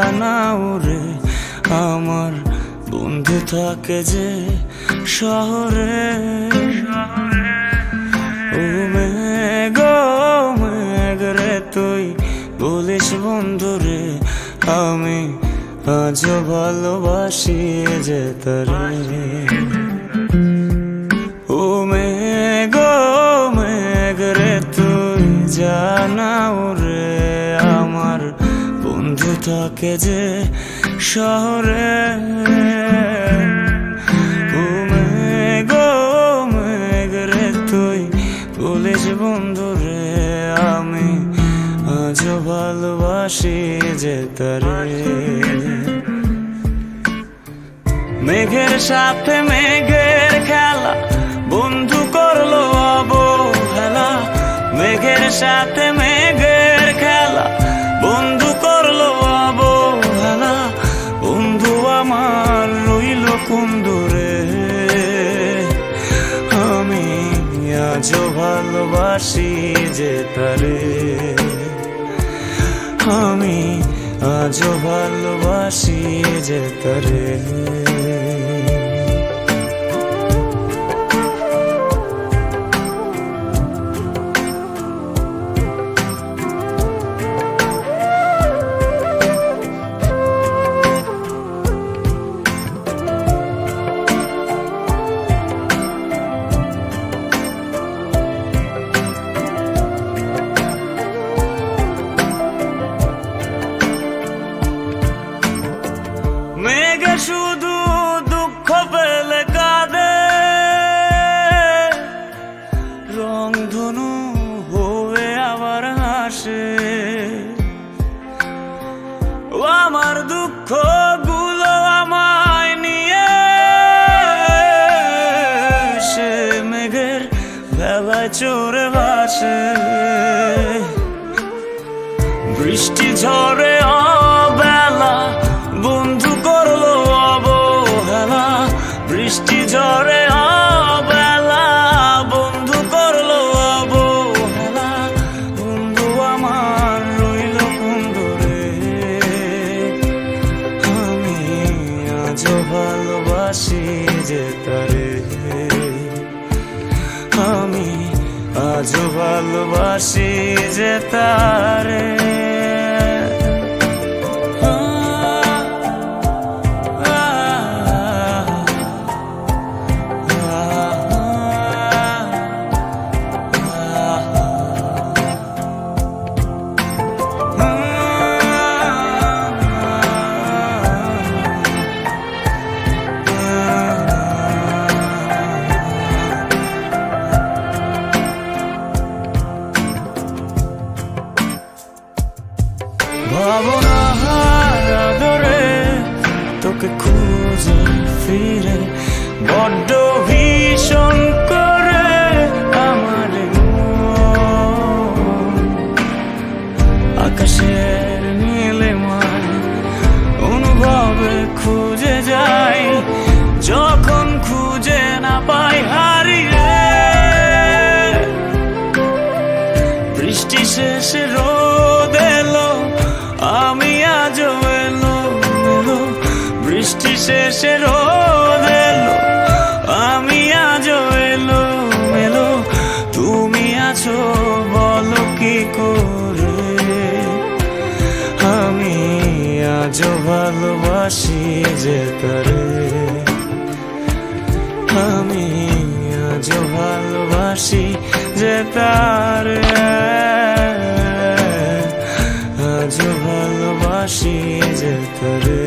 জানাও রে আমার বন্ধু থাকে যে শহরে। ও মেঘ মেঘ রে তুই বলিস বন্ধু রে আমি আজও ভালোবাসি যে তারে। ও মেঘ মেঘ রে তুই জানাও রে আমার বন্ধু থাকে যে শহরে। ও মেঘ মেঘ রে তুই বলিস বন্ধু রে আমি আজও ভালোবাসি যে তারে। মেঘের সাথে মেঘের খেলা বন্ধু করলো অবহেলা। মেঘের সাথে মেঘের খেলা বন্ধু করলো অবহেলা। বন্ধু আমার রইল কোন দূরে আমি আজও ভালোবাসি যে তারে। আমি আজও ভালোবাসি যে তারে। মেঘে শুধু দুঃখ পেলে কাঁদে রংধনু হয়ে আবার হাসে। ও আমার দুঃখ গুলো আমায় নিয়ে সে মেঘের বেলায় চড়ে ভাসে। বৃষ্টি ঝরে অবেলা বন্ধু করলো অবহেলা। বৃষ্টি ঝরে অবেলা বন্ধু করলো অবহেলা। বন্ধু আমার রইল কোন দূরে আমি আজও ভালোবাসি যে তারে। আমি আজও ভালোবাসি যে তারে। ভাবনার আদরে তোকে খুঁজে ফিরে বড্ড ভীষণ করে আমার আকাশের নীলে মান অনুভবে খুঁজে যাই যখন খুঁজে না পাই হারিয়ে। বৃষ্টি শেষে রোদ এলো আমি আজও এলো মেলো। বৃষ্টি শেষে রোদ এলো আমি আজও এলো মেলো। তুমি আছো বলো কি করে আমি আজও ভালোবাসি যে তারে। আমি আজও ভালোবাসি যে তারে। আজও ভালোবাসি যে তারে।